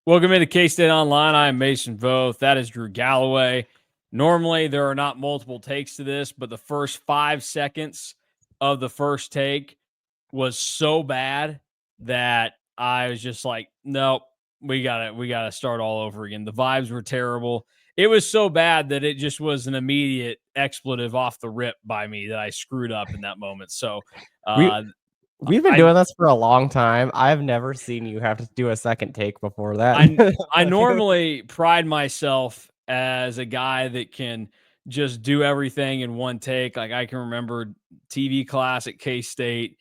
Welcome into K-State Online. I am Mason Voth. That is Drew Galloway. Normally, there are not multiple takes to this, but the first 5 seconds of the first take was so bad that I was just like, nope, we gotta start all over again. The vibes were terrible. It was so bad that it just was an immediate expletive off the rip by me that I screwed up in that moment. So We uh, we've been I doing this for a long time. I've never seen you have to do a second take before that. I normally pride myself as a guy that can just do everything in one take. Like I can remember TV class at K-State,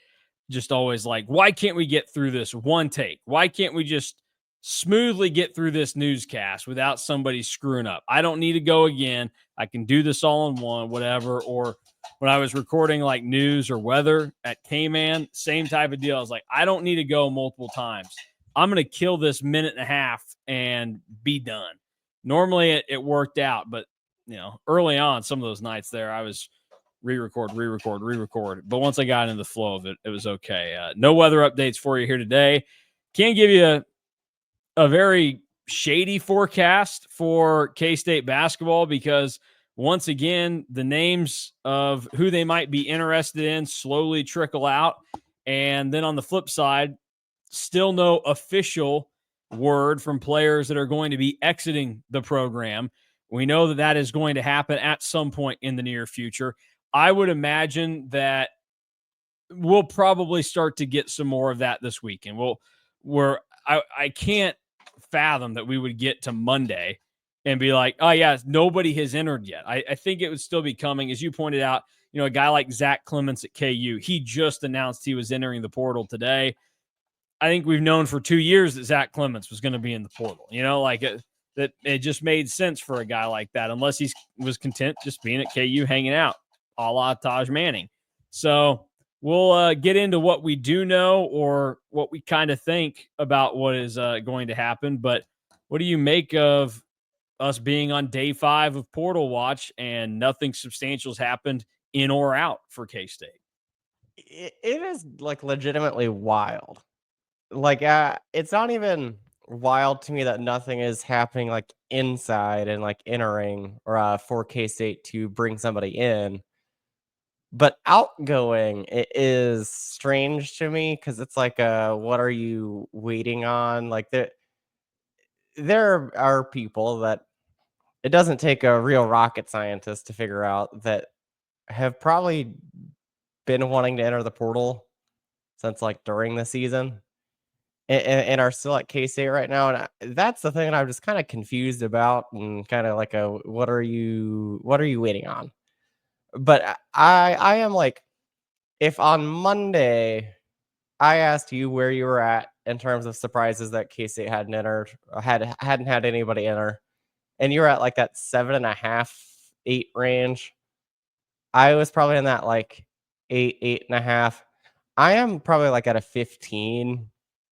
just always like, why can't we get through this one take? Why can't we just smoothly get through this newscast without somebody screwing up? I don't need to go again. I can do this all in one, whatever. Or when I was recording like news or weather at K-Man, same type of deal. I was like, I don't need to go multiple times. I'm going to kill this minute and a half and be done. Normally it worked out, but early on, some of those nights there, I was re-record. But once I got into the flow of it, it was okay. No weather updates for you here today. Can't give you a very shady forecast for K-State basketball because once again, the names of who they might be interested in slowly trickle out. And then on the flip side, still no official word from players that are going to be exiting the program. We know that that is going to happen at some point in the near future. I would imagine that we'll probably start to get some more of that this weekend. I can't fathom that we would get to Monday and be like, oh yeah, nobody has entered yet. I think it would still be coming. As you pointed out, a guy like Zach Clements at KU, he just announced he was entering the portal today. I think we've known for 2 years that Zach Clements was going to be in the portal. That it just made sense for a guy like that, unless he was content just being at KU hanging out, a la Taj Manning. So we'll get into what we do know or what we kind of think about what is going to happen. But what do you make of us being on day 5 of Portal Watch and nothing substantial has happened in or out for K-State? It is like legitimately wild. Like it's not even wild to me that nothing is happening like inside and like entering or for K-State to bring somebody in. But outgoing it is strange to me because it's like what are you waiting on? Like there are people that it doesn't take a real rocket scientist to figure out that have probably been wanting to enter the portal since like during the season and are still at K-State right now. And that's the thing that I'm just kind of confused about and kind of like what are you waiting on? But I am like, if on Monday I asked you where you were at in terms of surprises that K-State hadn't entered, or hadn't had anybody enter, and you're at like that 7.5, 8 range, I was probably in that like 8, 8.5. I am probably like at a 15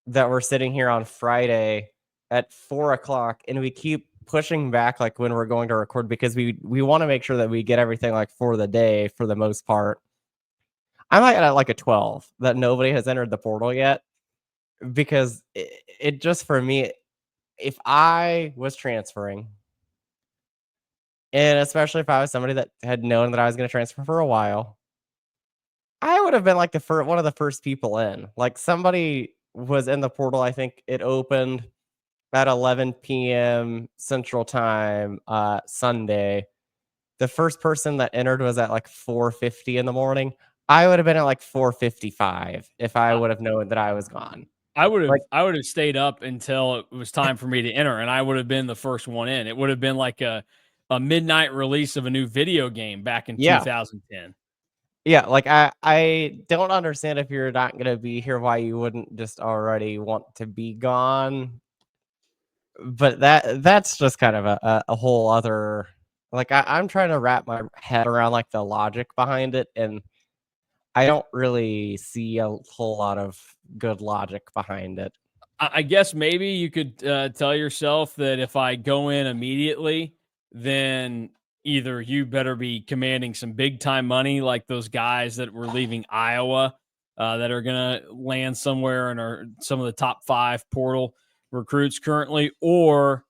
that we're sitting here on Friday at 4 o'clock, and we keep pushing back like when we're going to record because we want to make sure that we get everything like for the day for the most part. I'm like at like a 12 that nobody has entered the portal yet because it just for me, if I was transferring, and especially if I was somebody that had known that I was going to transfer for a while, I would have been like one of the first people in. Like somebody was in the portal. I think it opened at 11 p.m. Central Time Sunday. The first person that entered was at like 4:50 in the morning. I would have been at like 4:55 if I would have known that I was gone. I would have Like, I would have stayed up until it was time for me to enter, and I would have been the first one in. It would have been like a midnight release of a new video game back in yeah, 2010. yeah. Like I don't understand if you're not gonna be here why you wouldn't just already want to be gone. But that's just kind of a whole other, like I'm trying to wrap my head around like the logic behind it, and I don't really see a whole lot of good logic behind it. I guess maybe you could tell yourself that if I go in immediately, then either you better be commanding some big time money, like those guys that were leaving Iowa that are going to land somewhere and are some of the top 5 portal recruits currently, or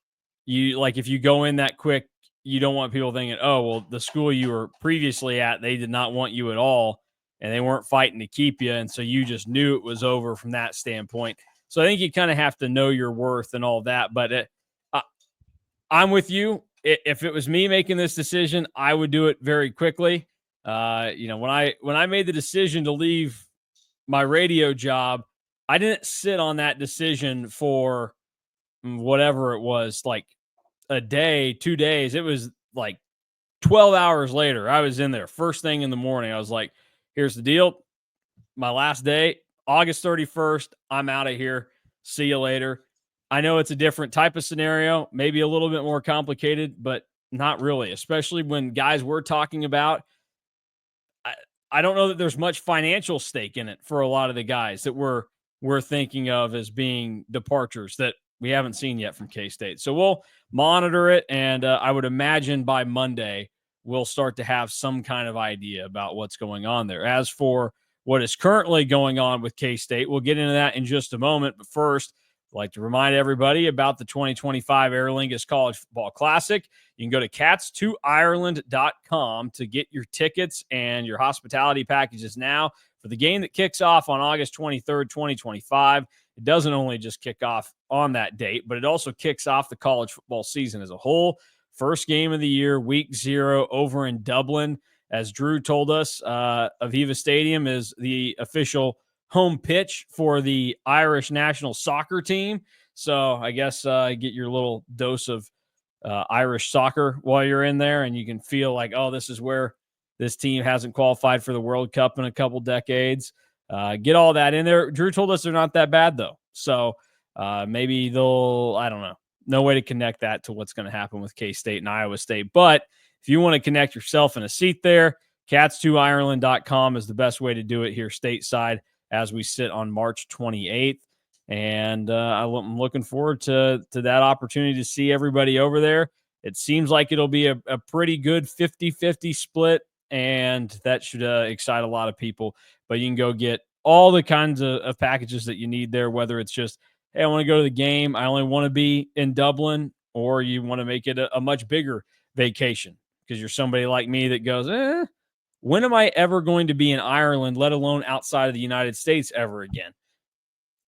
you like if you go in that quick, you don't want people thinking, oh, well, the school you were previously at, they did not want you at all and they weren't fighting to keep you. And so you just knew it was over from that standpoint. So I think you kind of have to know your worth and all that. But I'm with you. If it was me making this decision, I would do it very quickly. When I made the decision to leave my radio job, I didn't sit on that decision for whatever it was, like a day, 2 days. It was like 12 hours later. I was in there first thing in the morning. I was like, here's the deal. My last day, August 31st. I'm out of here. See you later. I know it's a different type of scenario, maybe a little bit more complicated, but not really, especially when guys we're talking about. I don't know that there's much financial stake in it for a lot of the guys that we're thinking of as being departures that we haven't seen yet from K-State. So we'll monitor it, and I would imagine by Monday we'll start to have some kind of idea about what's going on there. As for what is currently going on with K-State, we'll get into that in just a moment. But first, I'd like to remind everybody about the 2025 Aer Lingus College Football Classic. You can go to cats2ireland.com to get your tickets and your hospitality packages now for the game that kicks off on August 23rd, 2025. It doesn't only just kick off on that date, but it also kicks off the college football season as a whole. First game of the year, week 0 over in Dublin. As Drew told us, Aviva Stadium is the official home pitch for the Irish national soccer team. So I guess get your little dose of Irish soccer while you're in there, and you can feel like, oh, this is where this team hasn't qualified for the World Cup in a couple decades. Get all that in there. Drew told us they're not that bad, though. So maybe they'll, I don't know. No way to connect that to what's going to happen with K-State and Iowa State. But if you want to connect yourself in a seat there, cats2ireland.com is the best way to do it here stateside as we sit on March 28th. And I'm looking forward to that opportunity to see everybody over there. It seems like it'll be a pretty good 50-50 split, and that should excite a lot of people. But you can go get all the kinds of packages that you need there, whether it's just, hey, I want to go to the game, I only want to be in Dublin, or you want to make it a much bigger vacation because you're somebody like me that goes, when am I ever going to be in Ireland, let alone outside of the United States ever again?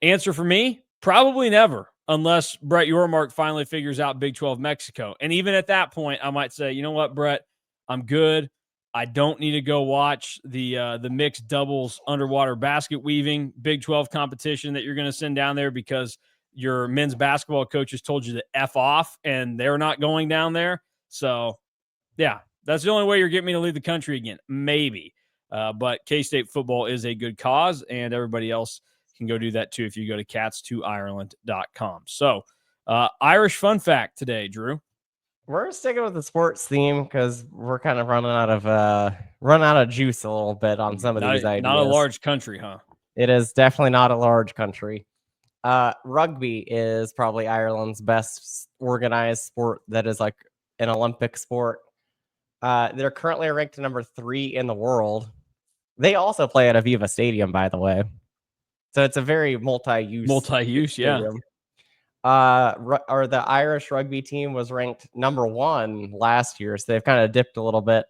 Answer for me, probably never, unless Brett Yormark finally figures out Big 12 Mexico. And even at that point, I might say, you know what, Brett, I'm good. I don't need to go watch the mixed doubles underwater basket weaving Big 12 competition that you're going to send down there because your men's basketball coaches told you to F off and they're not going down there. So, yeah, that's the only way you're getting me to leave the country again. Maybe. But K-State football is a good cause, and everybody else can go do that too if you go to cats2ireland.com. So, Irish fun fact today, Drew. We're sticking with the sports theme because we're kind of running out of juice a little bit on some of these ideas. Not a large country, huh? It is definitely not a large country. Rugby is probably Ireland's best organized sport that is like an Olympic sport. They're currently ranked number 3 in the world. They also play at Aviva Stadium, by the way. So it's a very multi-use yeah. Or the Irish rugby team was ranked number 1 last year, so they've kind of dipped a little bit.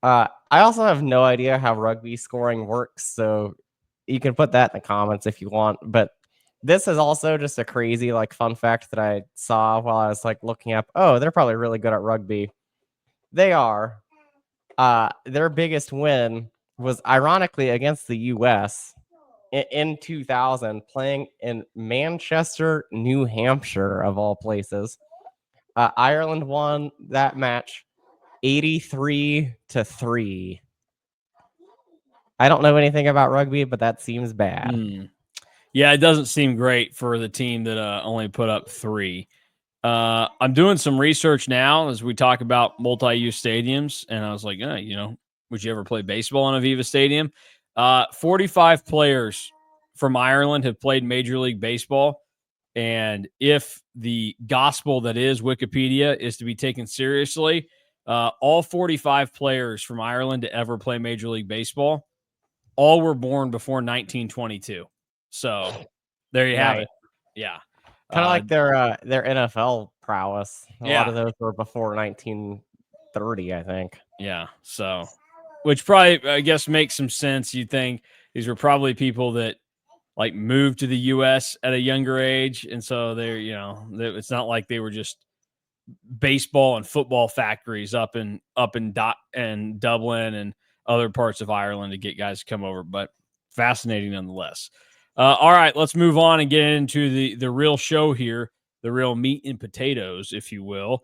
I also have no idea how rugby scoring works, so you can put that in the comments if you want. But this is also just a crazy fun fact that I saw while I was looking up. Oh, they're probably really good at rugby. They are. Their biggest win was ironically against the U.S. in 2000, playing in Manchester, New Hampshire, of all places. Ireland won that match 83-3. I don't know anything about rugby, but that seems bad. Yeah, it doesn't seem great for the team that only put up 3. I'm doing some research now as we talk about multi-use stadiums, and I was like, would you ever play baseball on Aviva Stadium? 45 players from Ireland have played Major League Baseball, and if the gospel that is Wikipedia is to be taken seriously, all 45 players from Ireland to ever play Major League Baseball, all were born before 1922. So there you have it. Yeah. Kind of like their NFL prowess. A lot Yeah, of those were before 1930, I think. yeah. So, which probably, I guess, makes some sense. You'd think these were probably people that like moved to the U.S. at a younger age, and so it's not like they were just baseball and football factories up in Dublin and other parts of Ireland to get guys to come over, but fascinating nonetheless. All right, let's move on and get into the real show here, the real meat and potatoes, if you will,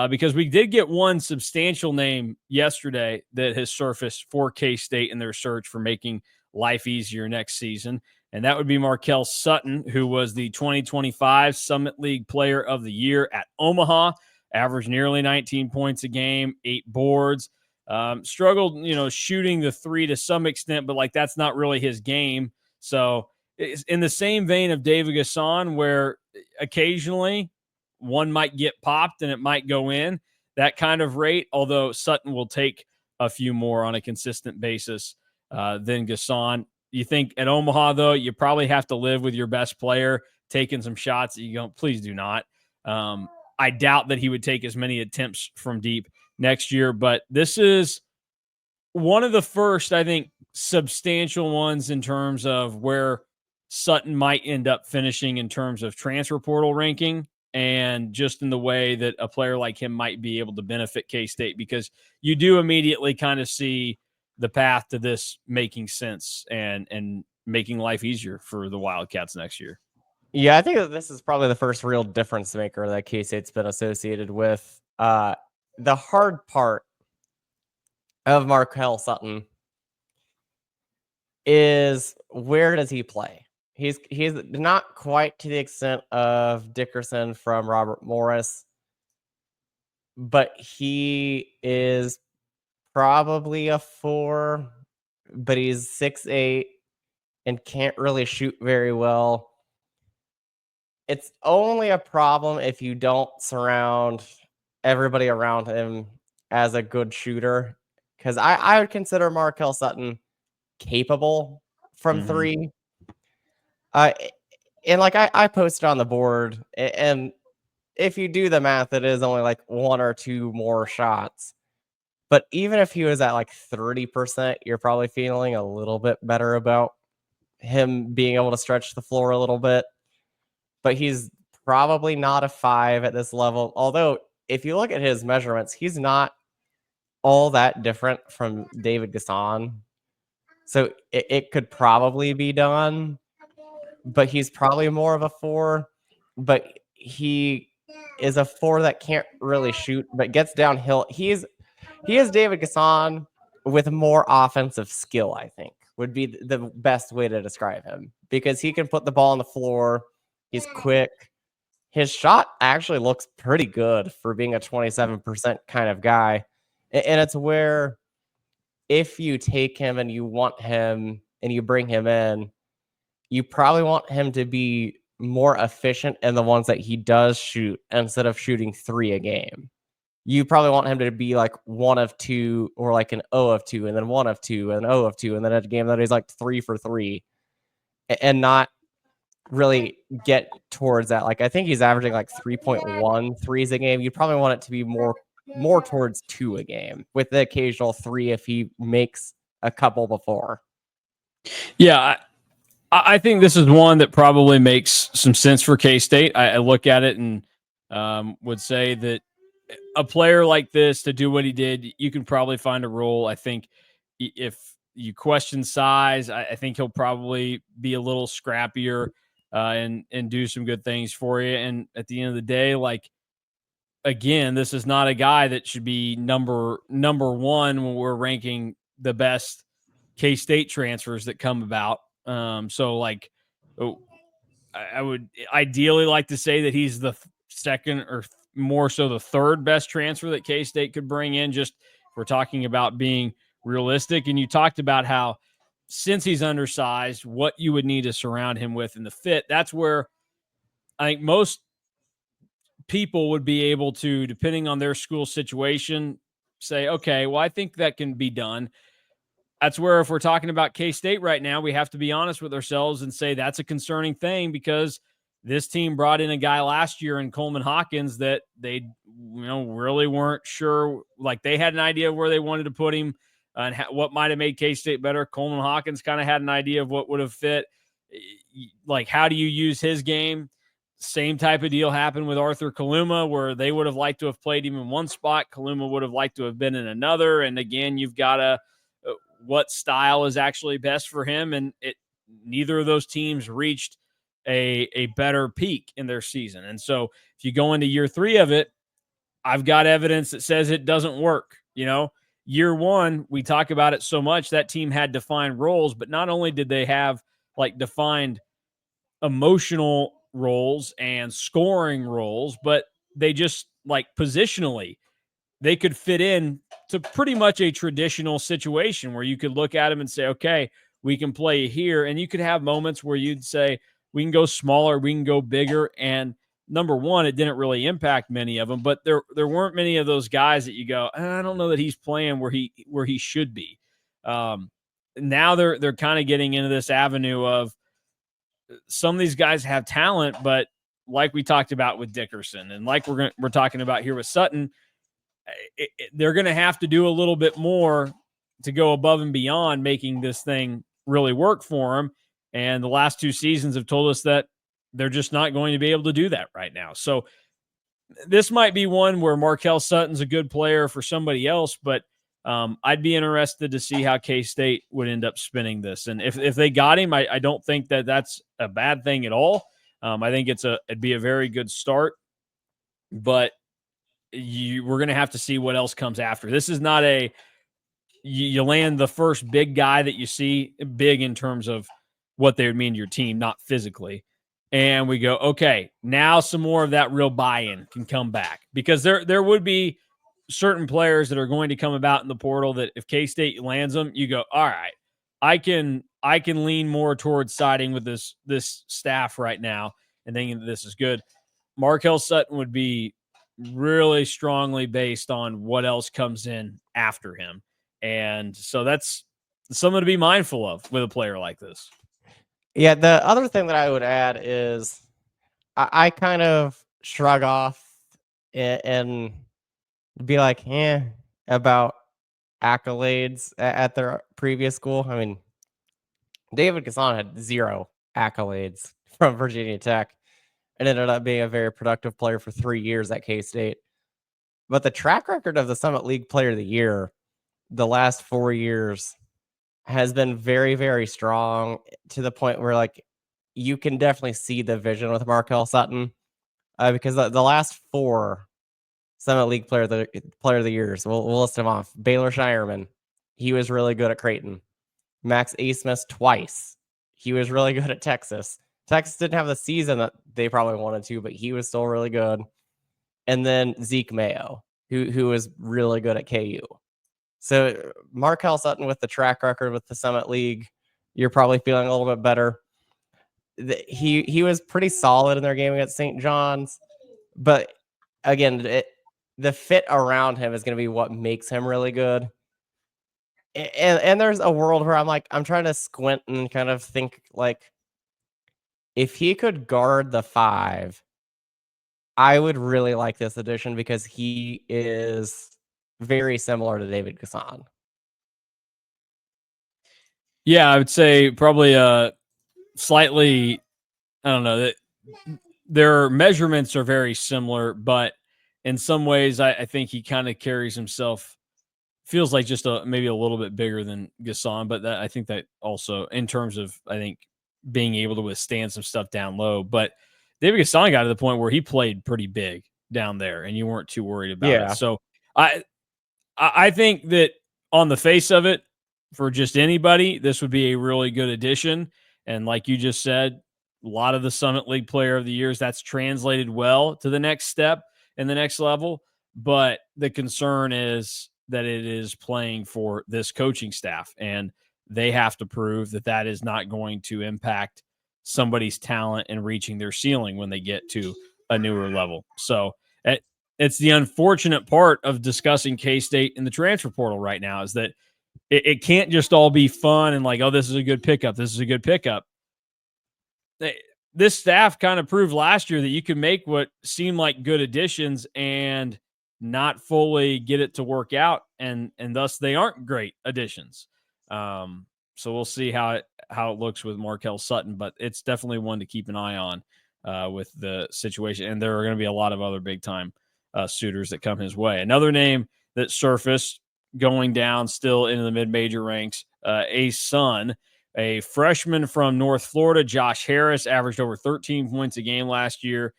because we did get one substantial name yesterday that has surfaced for K-State in their search for making life easier next season. And that would be Markel Sutton, who was the 2025 Summit League Player of the Year at Omaha, averaged nearly 19 points a game, 8 boards. Struggled, shooting the three to some extent, but like that's not really his game. So it's in the same vein of David Gasson, where occasionally one might get popped and it might go in, that kind of rate. Although Sutton will take a few more on a consistent basis than Gasson. You think at Omaha, though, you probably have to live with your best player taking some shots that you go, please do not. I doubt that he would take as many attempts from deep next year, but this is one of the first, I think, substantial ones in terms of where Sutton might end up finishing in terms of transfer portal ranking and just in the way that a player like him might be able to benefit K-State, because you do immediately kind of see the path to this making sense and making life easier for the Wildcats next year. Yeah, I think that this is probably the first real difference maker that K-State's been associated with. The hard part of Markel Sutton is, where does he play? He's not quite to the extent of Dickerson from Robert Morris, but he is probably a 4, but he's 6'8" and can't really shoot very well. It's only a problem if you don't surround everybody around him as a good shooter, because I would consider Markel Sutton capable from Mm-hmm. 3. Uh, and like I posted on the board, and if you do the math, it is only like 1 or 2 more shots. But even if he was at like 30%, you're probably feeling a little bit better about him being able to stretch the floor a little bit. But he's probably not a 5 at this level. Although, if you look at his measurements, he's not all that different from David Gasson. So it could probably be done, but he's probably more of a 4. But he is a 4 that can't really shoot, but gets downhill. He is David Gasson with more offensive skill, I think, would be the best way to describe him, because he can put the ball on the floor. He's quick. His shot actually looks pretty good for being a 27% kind of guy. And it's where, if you take him and you want him and you bring him in, you probably want him to be more efficient in the ones that he does shoot instead of shooting 3 a game. You probably want him to be like 1 of 2, or like an 0 of 2, and then 1 of 2, and 0 of 2, and then a game that is like 3 for 3, and not really get towards that. Like, I think he's averaging like 3.1 threes a game. You probably want it to be more towards 2 a game, with the occasional 3 if he makes a couple before. Yeah, I think this is one that probably makes some sense for K-State. I look at it and would say that a player like this, to do what he did, you can probably find a role. I think if you question size, I think he'll probably be a little scrappier and do some good things for you. And at the end of the day, like, again, this is not a guy that should be number one when we're ranking the best K-State transfers that come about. So like, oh, I would ideally like to say that he's the second, or more so the third best transfer that K-State could bring in. Just, we're talking about being realistic. And you talked about how, since he's undersized, what you would need to surround him with in the fit. That's where I think most people would be able to, depending on their school situation, say, okay, well, I think that can be done. That's where, if we're talking about K-State right now, we have to be honest with ourselves and say that's a concerning thing, because This team brought in a guy last year in Coleman Hawkins that they really weren't sure. Like, they had an idea of where they wanted to put him and what might have made K-State better. Coleman Hawkins kind of had an idea of what would have fit. Like, how do you use his game? Same type of deal happened with Arthur Kaluma, where they would have liked to have played him in one spot. Kaluma would have liked to have been in another. And again, you've got what style is actually best for him. And neither of those teams reached a better peak in their season. And so if you go into year 3 of it, I've got evidence that says it doesn't work. Year 1, we talk about it so much, that team had defined roles, but not only did they have like defined emotional roles and scoring roles, but they just like positionally, they could fit in to pretty much a traditional situation where you could look at them and say, okay, we can play here. And you could have moments where you'd say, we can go smaller, we can go bigger. And number one, it didn't really impact many of them, but there weren't many of those guys that you go, I don't know that he's playing where he should be. Now they're kind of getting into this avenue of some of these guys have talent, but like we talked about with Dickerson and like we're talking about here with Sutton, they're going to have to do a little bit more to go above and beyond making this thing really work for them. And the last 2 seasons have told us that they're just not going to be able to do that right now. So this might be one where Markel Sutton's a good player for somebody else, but I'd be interested to see how K-State would end up spinning this. And if they got him, I don't think that that's a bad thing at all. I think it'd be a very good start, but we're going to have to see what else comes after. This is not you land the first big guy that you see, big in terms of what they would mean to your team, not physically. And we go, okay, now some more of that real buy-in can come back, because there would be certain players that are going to come about in the portal that if K-State lands them, you go, all right, I can lean more towards siding with this staff right now and thinking that this is good. Markel Sutton would be really strongly based on what else comes in after him. And so that's something to be mindful of with a player like this. Yeah, the other thing that I would add is I kind of shrug off and be like, about accolades at their previous school. I mean, David Gasson had 0 accolades from Virginia Tech and ended up being a very productive player for 3 years at K-State. But the track record of the Summit League Player of the Year the last 4 years has been very, very strong, to the point where like you can definitely see the vision with Markel Sutton, because the last 4 Summit League Player of the Years, we'll list them off. Baylor Shireman, he was really good at Creighton. Max Asmus twice, he was really good at Texas. Texas didn't have the season that they probably wanted to, but he was still really good. And then Zeke Mayo, who was really good at KU. So Markel Sutton with the track record with the Summit League, you're probably feeling a little bit better. He was pretty solid in their game against St. John's, but again, the fit around him is going to be what makes him really good. And there's a world where I'm trying to squint and kind of think, like, if he could guard the 5, I would really like this addition, because he is very similar to David Gasson. Yeah, I would say probably slightly, I don't know, that their measurements are very similar, but in some ways I think he kind of carries himself, feels like just maybe a little bit bigger than Gasson, but I think that also in terms of, I think, being able to withstand some stuff down low. But David Gasson got to the point where he played pretty big down there and you weren't too worried about it. So I think that on the face of it, for just anybody, this would be a really good addition. And like you just said, a lot of the Summit League Player of the Years, that's translated well to the next step and the next level. But the concern is that it is playing for this coaching staff, and they have to prove that that is not going to impact somebody's talent and reaching their ceiling when they get to a newer level. So it's the unfortunate part of discussing K-State in the transfer portal right now, is that it can't just all be fun and like, oh, this is a good pickup. This is a good pickup. this staff kind of proved last year that you can make what seem like good additions and not fully get it to work out, and thus they aren't great additions. Um, so we'll see how it looks with Markel Sutton, but it's definitely one to keep an eye on with the situation. And there are going to be a lot of other big time suitors that come his way. Another name that surfaced going down still into the mid major ranks, a son, a freshman from North Florida, Josh Harris, averaged over 13 points a game last year.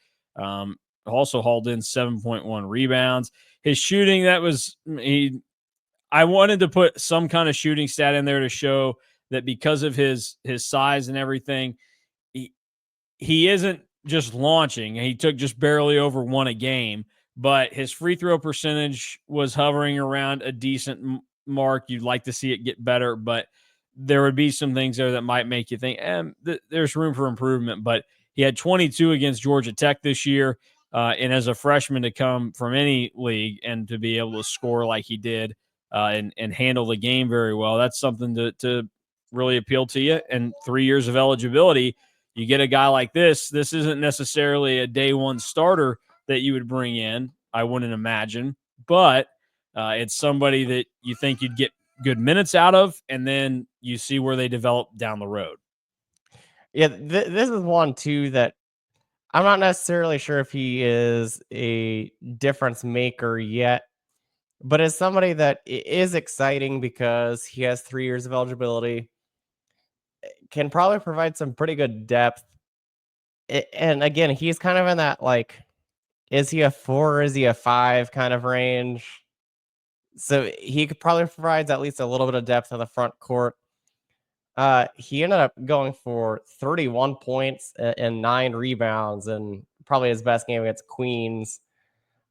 Also hauled in 7.1 rebounds. His shooting, I wanted to put some kind of shooting stat in there to show that because of his size and everything, he isn't just launching. He took just barely over one a game, but his free throw percentage was hovering around a decent mark. You'd like to see it get better, but there would be some things there that might make you think, there's room for improvement. But he had 22 against Georgia Tech this year. And as a freshman to come from any league and to be able to score like he did and handle the game very well, that's something to really appeal to you. And 3 years of eligibility, you get a guy like this. This isn't necessarily a day one starter that you would bring in, I wouldn't imagine, but it's somebody that you think you'd get good minutes out of, and then you see where they develop down the road. Yeah, this is one too that I'm not necessarily sure if he is a difference maker yet, but as somebody that is exciting because he has 3 years of eligibility, can probably provide some pretty good depth. And again, he's kind of in that like, is he a 4 or is he a 5 kind of range? So he could probably provides at least a little bit of depth in the front court. He ended up going for 31 points and 9 rebounds, and probably his best game against Queens.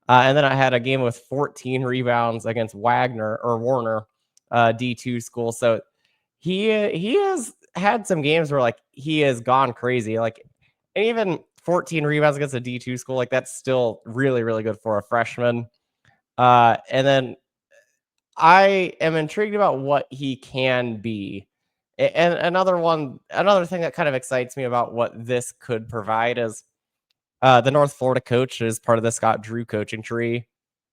And then I had a game with 14 rebounds against Warner, D2 school. So he has had some games where like he has gone crazy. Like, and even 14 rebounds against a D2 school, like that's still really, really good for a freshman. And then I am intrigued about what he can be. And another thing that kind of excites me about what this could provide is the North Florida coach is part of the Scott Drew coaching tree.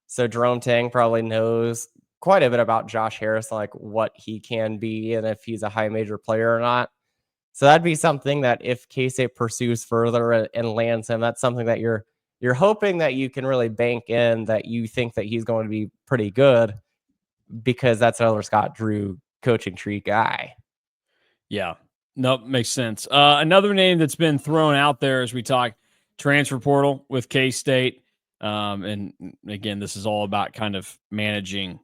So Jerome Tang probably knows quite a bit about Josh Harris, like what he can be and if he's a high major player or not. So that'd be something that if K-State pursues further and lands him, that's something that you're hoping that you can really bank in, that you think that he's going to be pretty good, because that's another Scott Drew coaching tree guy. Yeah, nope, makes sense. Another name that's been thrown out there as we talk transfer portal with K State. And again, this is all about kind of managing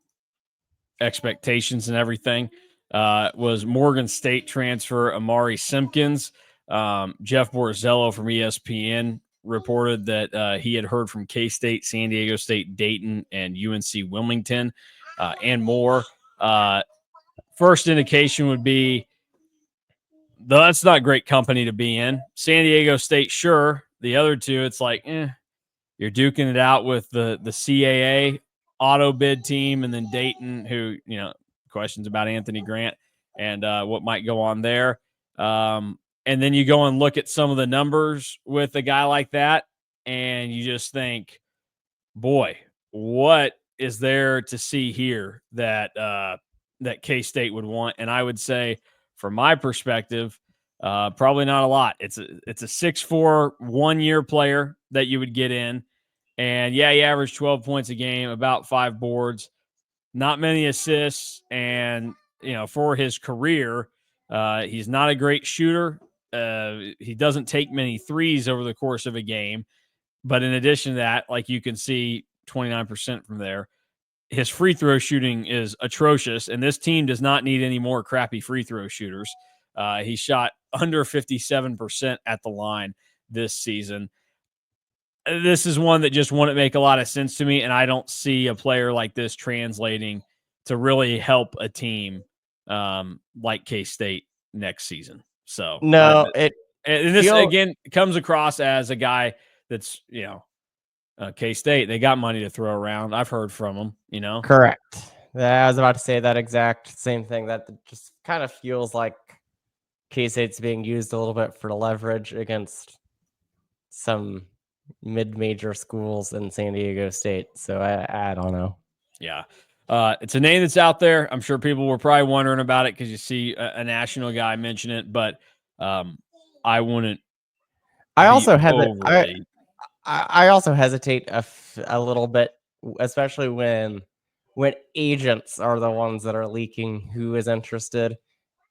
expectations and everything. Was Morgan State transfer Amari Simpkins. Jeff Borzello from ESPN reported that he had heard from K State, San Diego State, Dayton, and UNC Wilmington, and more. First indication would be that's not great company to be in. San Diego State, sure. The other two, it's like, you're duking it out with the CAA auto bid team, and then Dayton, who, questions about Anthony Grant and what might go on there. And then you go and look at some of the numbers with a guy like that, and you just think, boy, what is there to see here that that K-State would want? And I would say, from my perspective, probably not a lot. It's a 6'4", 1-year player that you would get in. And yeah, he averaged 12 points a game, about 5 boards, not many assists. And, for his career, he's not a great shooter. He doesn't take many threes over the course of a game. But in addition to that, like you can see 29% from there, his free throw shooting is atrocious. And this team does not need any more crappy free throw shooters. He shot under 57% at the line this season. This is one that just wouldn't make a lot of sense to me, and I don't see a player like this translating to really help a team like K-State next season. So, No, it and this again comes across as a guy that's K-State. They got money to throw around. I've heard from them. Correct. I was about to say that exact same thing. That just kind of feels like K-State's being used a little bit for leverage against some mid-major schools in San Diego State. So I don't know. Yeah. It's a name that's out there. I'm sure people were probably wondering about it because you see a national guy mention it, but I wouldn't I be also have it. overly. I also hesitate a little bit, especially when agents are the ones that are leaking who is interested,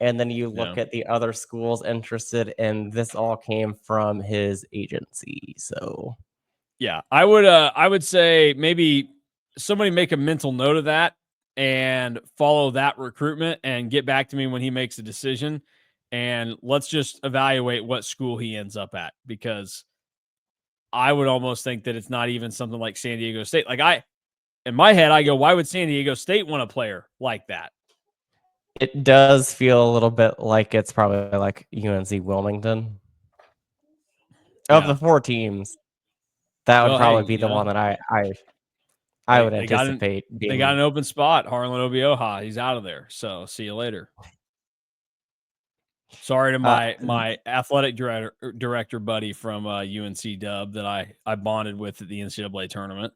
and then you Yeah. look at the other schools interested, and this all came from his agency. So Yeah. I would say maybe somebody make a mental note of that and follow that recruitment and get back to me when he makes a decision. And let's just evaluate what school he ends up at because I would almost think that it's not even something like San Diego State. In my head, I go, why would San Diego State want a player like that? it does feel a little bit like it's probably like UNC Wilmington. Of Yeah. the 4 teams, that would Well, hey, probably be the one that I they would they got an anticipate they got being. an open spot. Harlan Obioha, he's out of there. So see you later. Sorry to Uh, my athletic director buddy from UNC Dub that I bonded with at the NCAA tournament.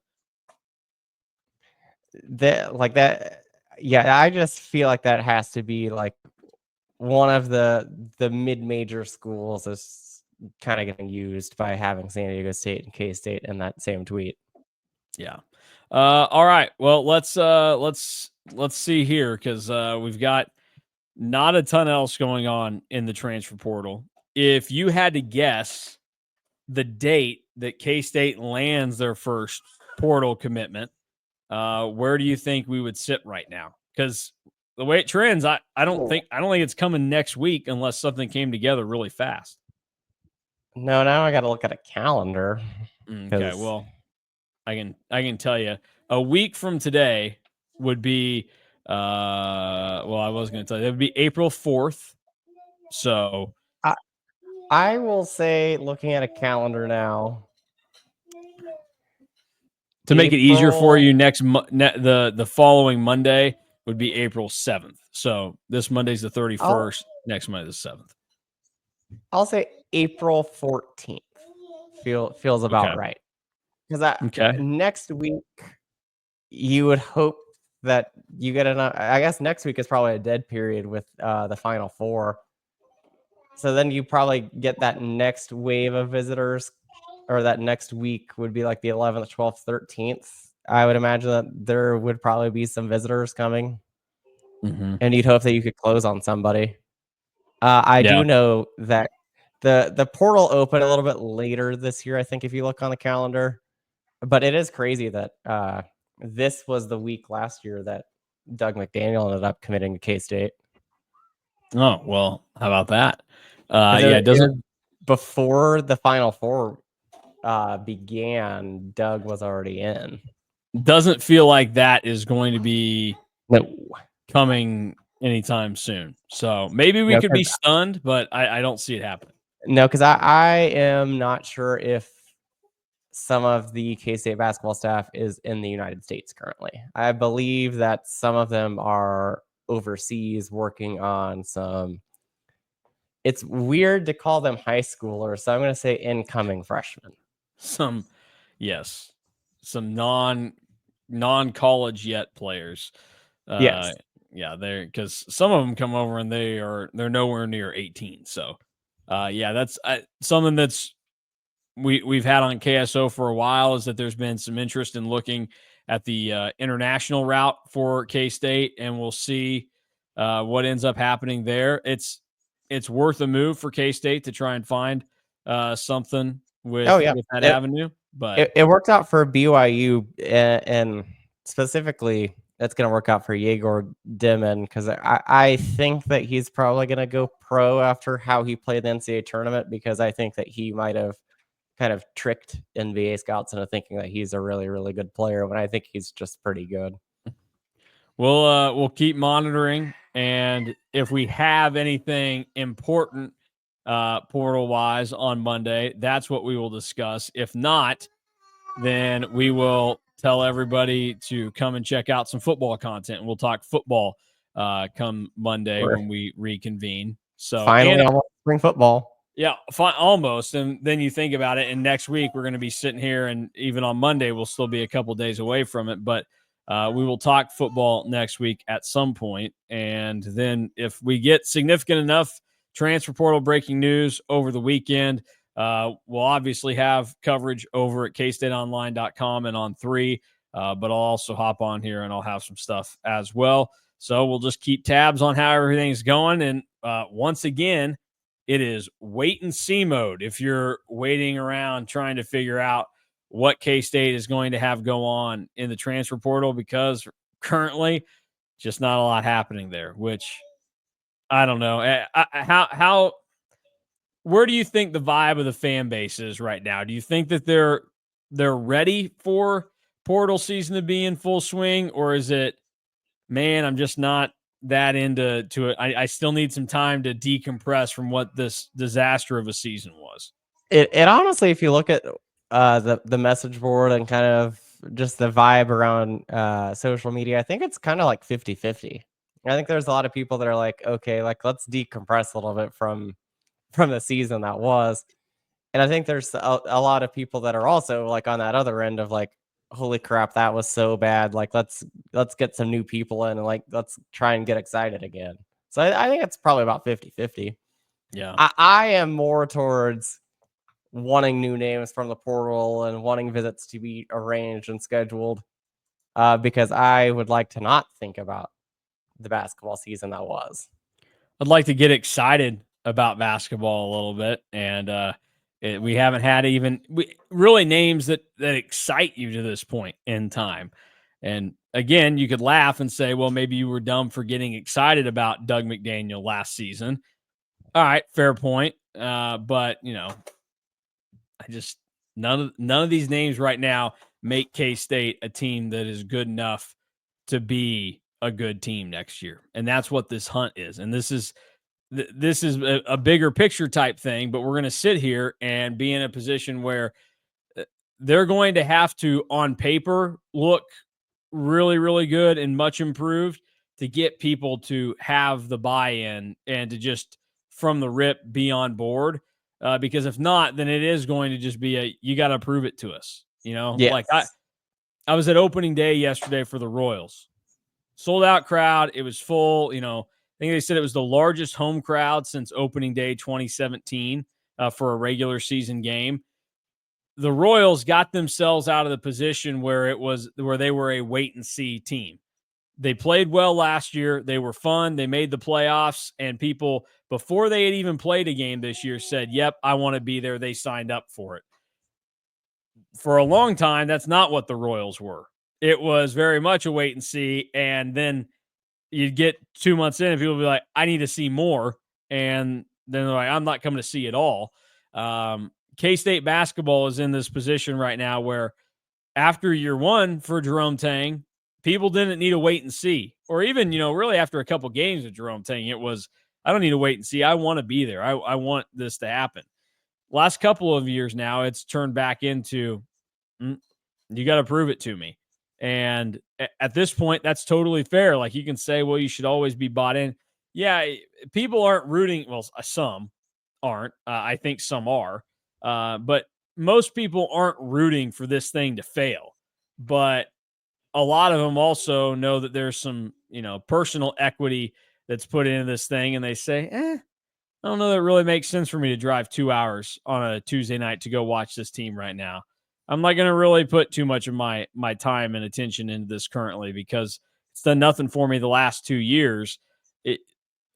that like that yeah, I just feel like that has to be like one of the mid-major schools is kind of getting used by having San Diego State and K-State in that same tweet. Yeah. All right. Well, let's see here because we've got not a ton else going on in the transfer portal. If you had to guess the date that K-State lands their first portal commitment, where do you think we would sit right now? Because the way it trends, I don't think it's coming next week unless something came together really fast. No, now I got to look at a calendar Okay, because well, I can tell you a week from today would be well, I was going to tell you it would be April 4th. So I will say, looking at a calendar now, to make it easier for April. you, the following Monday would be April 7th. So this Monday's the I'll 31st. Next Monday the 7th. I'll say April 14th. Feels Okay. about right because I Okay. next week you would hope that you get enough. I guess next week is probably a dead period with the Final Four. So then you probably get that next wave of visitors, or that next week would be like the 11th, 12th, 13th. I would imagine that there would probably be some visitors coming, Mm-hmm. and you'd hope that you could close on somebody. I Yeah. do know that the portal opened a little bit later this year, I think, if you look on the calendar. But it is crazy that this was the week last year that Doug McDaniel ended up committing to K-State. Oh, well, how about that? Because Yeah, it doesn't before the Final Four began, Doug was already in. doesn't feel like that is going to be No, coming anytime soon. So maybe we no, could be stunned, but I don't see it happening. because I am not sure if some of the K-State basketball staff is in the United States currently. I believe that some of them are overseas working on some. It's weird to call them high schoolers, so I'm going to say incoming freshmen. Some yes, some non college yet players. Yes. Yeah, they're because some of them come over and they're nowhere near 18. So, yeah, that's something that's we've had on KSO for a while is that there's been some interest in looking at the international route for K-State, and we'll see what ends up happening there. It's worth a move for K-State to try and find something Oh yeah. with that avenue, but It worked out for BYU, and specifically, that's going to work out for Yegor Dimon because I think that he's probably going to go pro after how he played the NCAA tournament, because I think that he might have kind of tricked NBA scouts into thinking that he's a really, really good player when I think he's just pretty good. we'll keep monitoring, and if we have anything important portal wise on Monday, that's what we will discuss. If not, then we will tell everybody to come and check out some football content. And we'll talk football come Monday We're when we reconvene. So, finally and almost spring football. Yeah, fine, almost. And then you think about it, and next week we're going to be sitting here, and even on Monday we'll still be a couple days away from it. But we will talk football next week at some point, and then if we get significant enough transfer portal breaking news over the weekend, we'll obviously have coverage over at KStateOnline.com and on 3. But I'll also hop on here and I'll have some stuff as well. So we'll just keep tabs on how everything's going. And once again, it is wait and see mode if you're waiting around trying to figure out what K-State is going to have go on in the transfer portal, because currently just not a lot happening there, which I don't know. Where do you think the vibe of the fan base is right now? Do you think that they're ready for portal season to be in full swing, or is it, man, I'm just not that into it. I still need some time to decompress from what this disaster of a season was. It honestly, if you look at the message board and kind of just the vibe around social media, I think it's kind of like 50-50. I think there's a lot of people that are like, okay, like let's decompress a little bit from the season that was. And I think there's a lot of people that are also like on that other end of like, holy crap, that was so bad. Like let's get some new people in and like let's try and get excited again. So I think it's probably about 50-50. Yeah. I am more towards wanting new names from the portal and wanting visits to be arranged and scheduled, because I would like to not think about the basketball season that was. I'd like to get excited about basketball a little bit, and we haven't had really names that excite you to this point in time. And again, you could laugh and say, well, maybe you were dumb for getting excited about Doug McDaniel last season. All right, fair point. But I just none of these names right now make K-State a team that is good enough to be a good team next year. And that's what this hunt is. And this is a bigger picture type thing, but we're going to sit here and be in a position where they're going to have to, on paper, look really, really good and much improved to get people to have the buy-in and to just from the rip be on board. Because if not, then it is going to just be you got to prove it to us. Like Yes. I was at opening day yesterday for the Royals. Sold out crowd. It was full. I think they said it was the largest home crowd since opening day 2017 for a regular season game. The Royals got themselves out of the position where they were a wait and see team. They played well last year. They were fun. They made the playoffs, and people, before they had even played a game this year, said, yep, I want to be there. They signed up for it. For a long time, that's not what the Royals were. It was very much a wait and see, and then you'd get 2 months in and people would be like, I need to see more. And then they're like, I'm not coming to see it all. K-State basketball is in this position right now where after year one for Jerome Tang, people didn't need to wait and see. Or even, really after a couple games with Jerome Tang, it was, I don't need to wait and see. I want to be there. I want this to happen. Last couple of years now, it's turned back into, you got to prove it to me. And at this point, that's totally fair. Like you can say, well, you should always be bought in. Yeah, people aren't rooting. Well, some aren't. I think some are. But most people aren't rooting for this thing to fail. But a lot of them also know that there's some, personal equity that's put into this thing. And they say, I don't know that it really makes sense for me to drive 2 hours on a Tuesday night to go watch this team right now. I'm not going to really put too much of my time and attention into this currently because it's done nothing for me the last 2 years.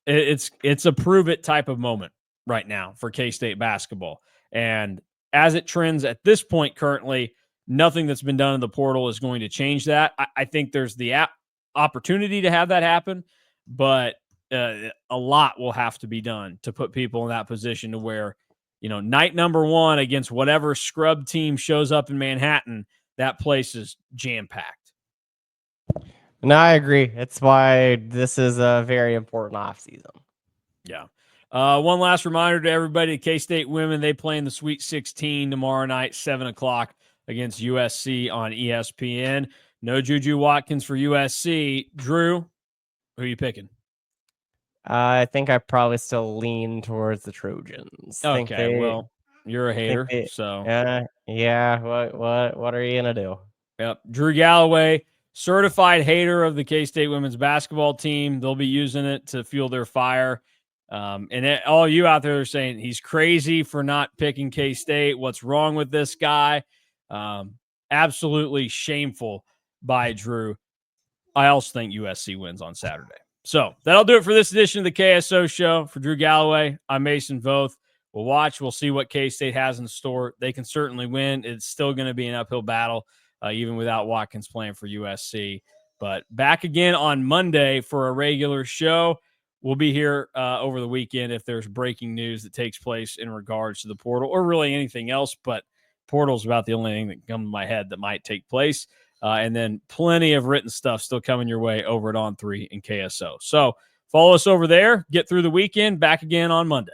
It's a prove it type of moment right now for K-State basketball. And as it trends at this point currently, nothing that's been done in the portal is going to change that. I think there's the opportunity to have that happen, but a lot will have to be done to put people in that position to where, night number one against whatever scrub team shows up in Manhattan, that place is jam-packed. No, I agree. It's why this is a very important offseason. Yeah. One last reminder to everybody, K-State women, they play in the Sweet 16 tomorrow night, 7 o'clock against USC on ESPN. No Juju Watkins for USC. Drew, who are you picking? I think I probably still lean towards the Trojans. Okay, well, you're a Think hater, they so yeah, what are you gonna do? yep. Drew Galloway, certified hater of the K-State women's basketball team. They'll be using it to fuel their fire. All you out there are saying he's crazy for not picking K-State. What's wrong with this guy? Um, Absolutely shameful by Drew. I also think USC wins on Saturday. So that'll do it for this edition of the KSO show. For Drew Galloway, I'm Mason Voth. We'll watch. We'll see what K-State has in store. They can certainly win. It's still going to be an uphill battle, even without Watkins playing for USC. But back again on Monday for a regular show. We'll be here over the weekend if there's breaking news that takes place in regards to the portal or really anything else. But portal's about the only thing that comes to my head that might take place. And then plenty of written stuff still coming your way over at On3 and KSO. So follow us over there. Get through the weekend. Back again on Monday.